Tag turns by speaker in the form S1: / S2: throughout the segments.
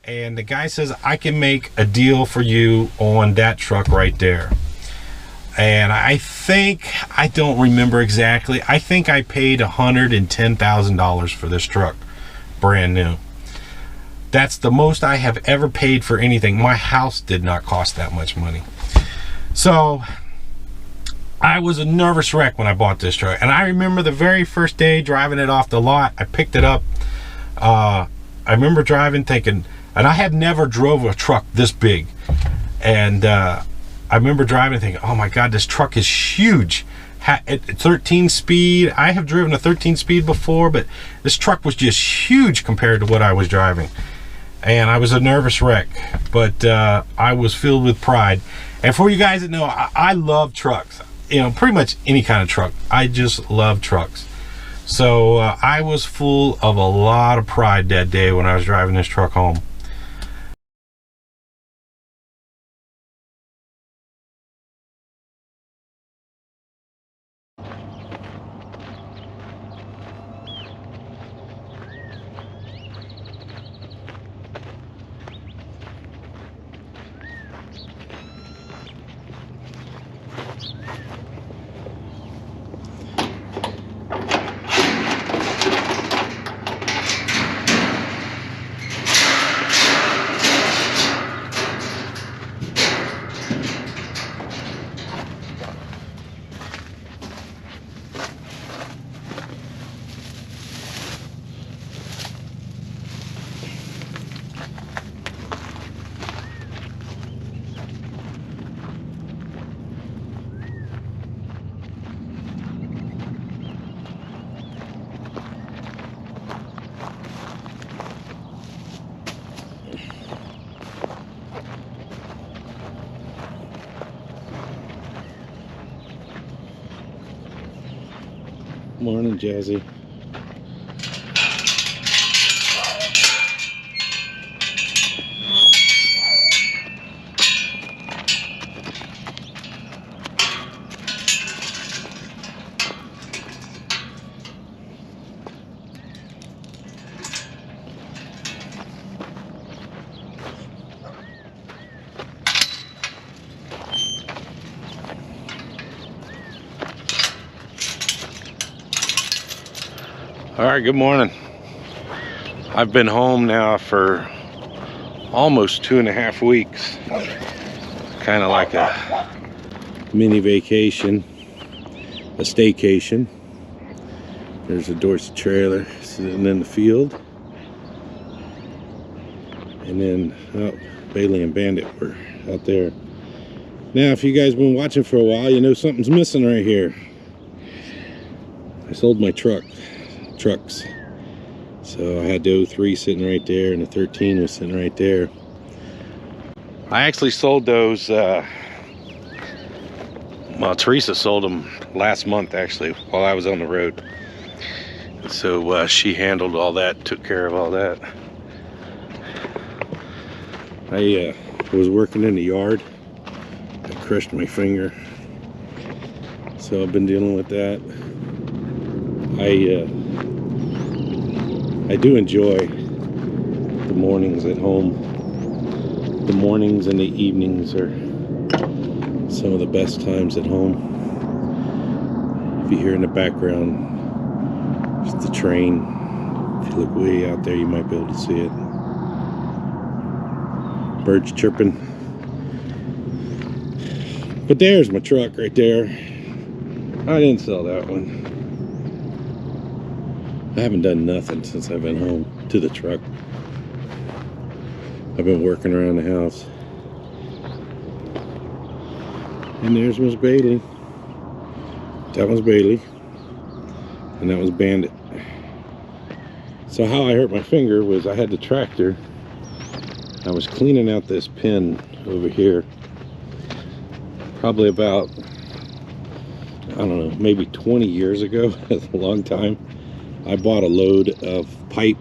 S1: and the guy says, I can make a deal for you on that truck right there. And I think, I don't remember exactly, I think I paid $110,000 for this truck, brand new. That's the most I have ever paid for anything. My house did not cost that much money. So I was a nervous wreck when I bought this truck. And I remember the very first day driving it off the lot, I picked it up. I remember driving thinking, and I had never drove a truck this big. And I remember driving thinking, oh my God, this truck is huge. 13 speed. I have driven a 13 speed before, but this truck was just huge compared to what I was driving. And I was a nervous wreck, but I was filled with pride. And for you guys that know, I love trucks. You know, pretty much any kind of truck. I just love trucks. So I was full of a lot of pride that day when I was driving this truck home. Morning, Jazzy. All right, good morning. I've been home now for almost 2.5 weeks. Kind of like a mini vacation, a staycation. There's a Dorset trailer sitting in the field. And then, oh, Bailey and Bandit were out there. Now, if you guys been watching for a while, you know something's missing right here. I sold my trucks. So I had the 03 sitting right there, and the 13 was sitting right there. I actually sold those, well, Teresa sold them last month actually, while I was on the road. So she handled all that, took care of all that. I was working in the yard. I crushed my finger. So I've been dealing with that. I do enjoy the mornings at home. The mornings and the evenings are some of the best times at home. If you hear in the background, it's the train. If you look way out there, you might be able to see it. Birds chirping. But there's my truck right there. I didn't sell that one. I haven't done nothing since I've been home to the truck. I've been working around the house. And there's Miss Bailey. That was Bailey. And that was Bandit. So how I hurt my finger was I had the tractor. I was cleaning out this pin over here. Probably about, I don't know, maybe 20 years ago. That's a long time. I bought a load of pipe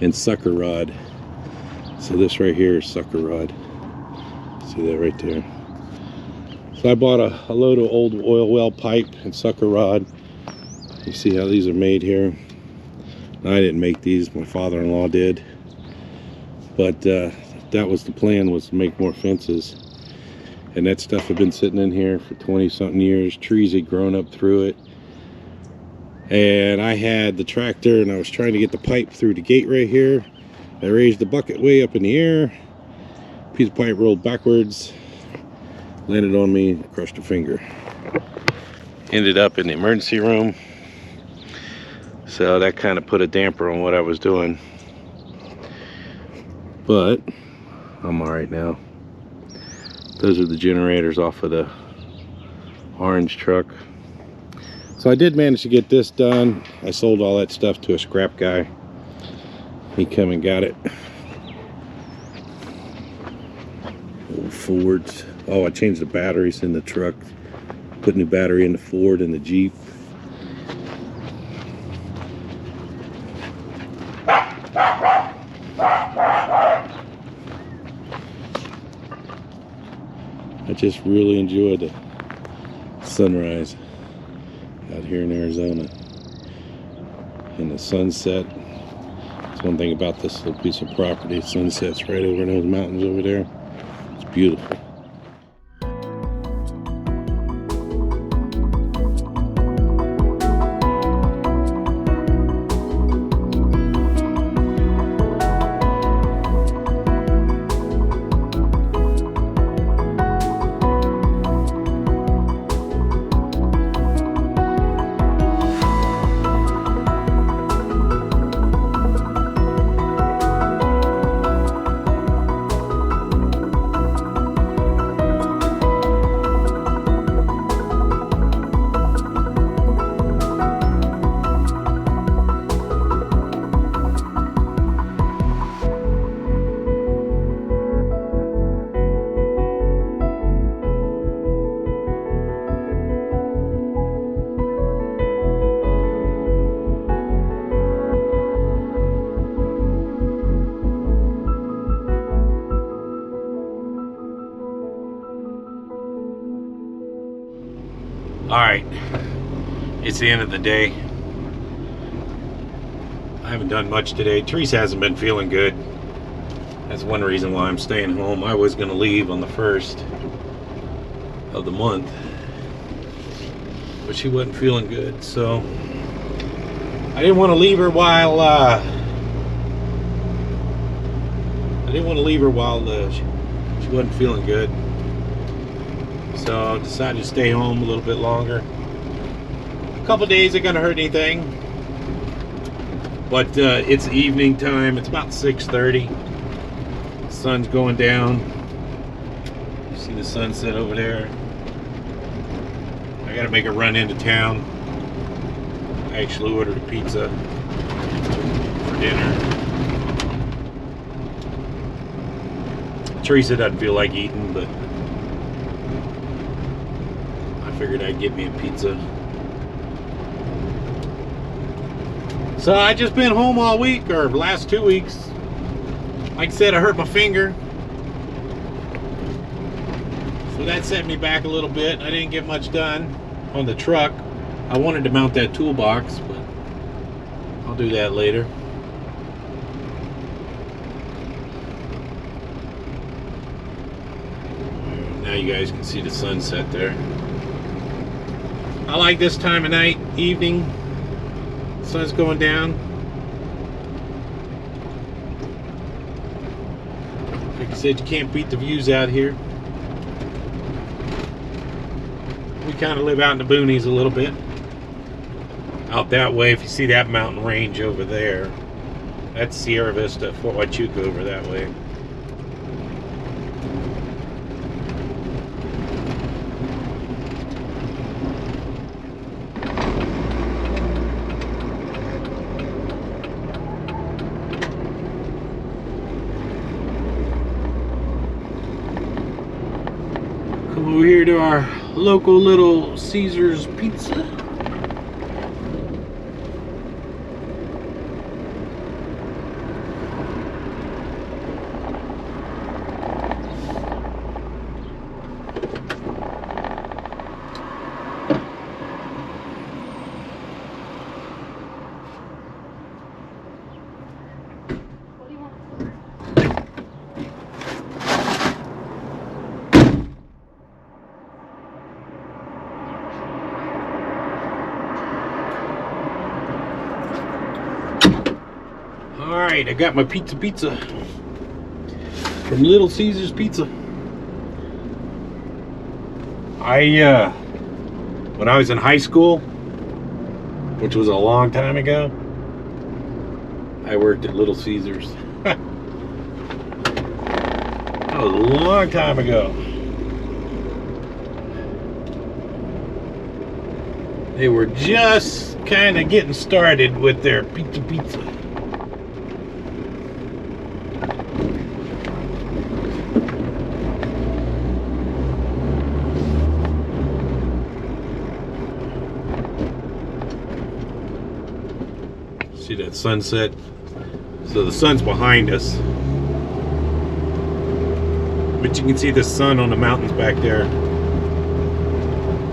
S1: and sucker rod. So this right here is sucker rod. See that right there? So I bought a load of old oil well pipe and sucker rod. You see how these are made here? I didn't make these, my father-in-law did. But that was the plan, was to make more fences. And that stuff had been sitting in here for 20 something years. Trees had grown up through it. And I had the tractor and I was trying to get the pipe through the gate right here. I raised the bucket way up in the air. Piece of pipe rolled backwards, landed on me, crushed a finger. Ended up in the emergency room. So that kind of put a damper on what I was doing. But I'm all right now. Those are the generators off of the orange truck. So I did manage to get this done. I sold all that stuff to a scrap guy. He came and got it. Old Fords. Oh, I changed the batteries in the truck. Put a new battery in the Ford and the Jeep. I just really enjoyed the sunrise out here in Arizona and the sunset. That's one thing about this little piece of property. Sunset's right over in those mountains over there. It's beautiful. Alright, it's the end of the day. I haven't done much today. Teresa hasn't been feeling good. That's one reason why I'm staying home. I was going to leave on the 1st of the month, but she wasn't feeling good, so I didn't want to leave her while she wasn't feeling good. So I decided to stay home a little bit longer. A couple days ain't gonna hurt anything. But it's evening time. It's about 6:30. The sun's going down. You see the sunset over there. I gotta make a run into town. I actually ordered a pizza for dinner. Teresa doesn't feel like eating, but figured I'd get me a pizza. So I just been home all week, or last 2 weeks. Like I said, I hurt my finger, so that set me back a little bit. I didn't get much done on the truck. I wanted to mount that toolbox, but I'll do that later. Now you guys can see the sunset there. I like this time of night, evening. Sun's going down. Like I said, you can't beat the views out here. We kind of live out in the boonies a little bit. Out that way, if you see that mountain range over there, that's Sierra Vista, Fort Huachuca over that way. Over here to our local little Caesar's Pizza. right, I got my pizza from Little Caesars Pizza. When I was in high school, which was a long time ago, I worked at Little Caesars. That was a long time ago. They were just kind of getting started with their pizza. See that sunset? So the sun's behind us, but you can see the sun on the mountains back there,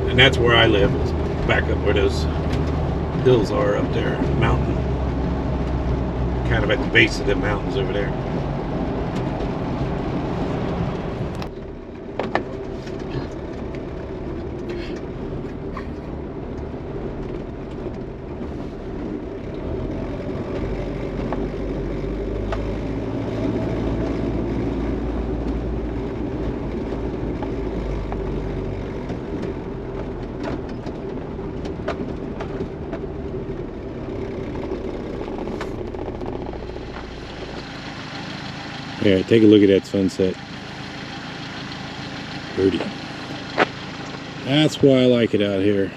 S1: and that's where I live. It's back up where those hills are up there, mountain, kind of at the base of the mountains over there. Yeah, take a look at that sunset. Pretty. That's why I like it out here.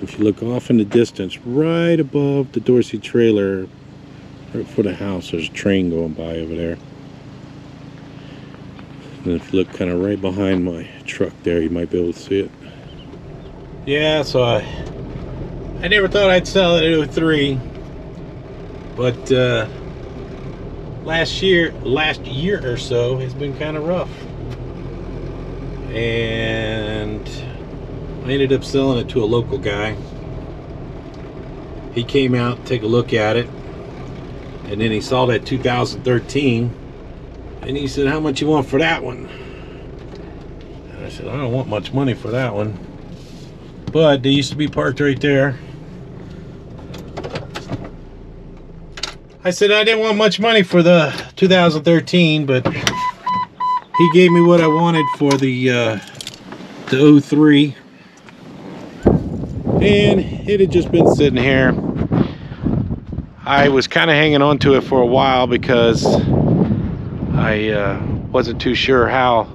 S1: If you look off in the distance, right above the Dorsey trailer, right before the house, there's a train going by over there. And if you look kind of right behind my truck there, you might be able to see it. Yeah, so I never thought I'd sell it at 03, but last year or so has been kind of rough, and I ended up selling it to a local guy. He came out to take a look at it, and then he saw that 2013, and he said, "How much you want for that one?" And I said, "I don't want much money for that one, but they used to be parked right there." I said I didn't want much money for the 2013, but he gave me what I wanted for the 03, and it had just been sitting here. I was kind of hanging on to it for a while because I wasn't too sure how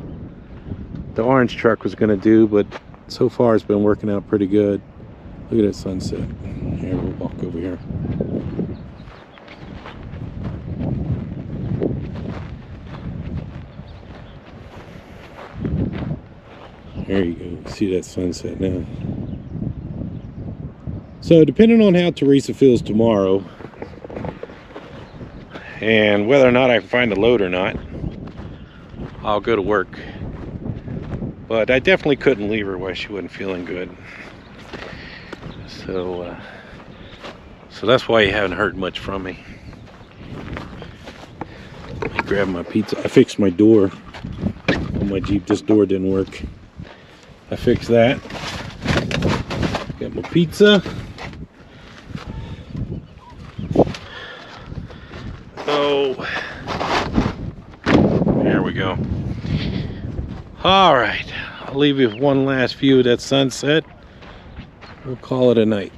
S1: the orange truck was going to do, but so far it's been working out pretty good. Look at that sunset. Here, we'll walk over here. There you go. See that sunset now. So depending on how Teresa feels tomorrow and whether or not I can find a load or not, I'll go to work. But I definitely couldn't leave her while she wasn't feeling good. So that's why you haven't heard much from me. I grabbed my pizza. I fixed my door on my Jeep. This door didn't work. I fixed that. Got my pizza. Oh, there we go. All right, I'll leave you with one last view of that sunset. We'll call it a night.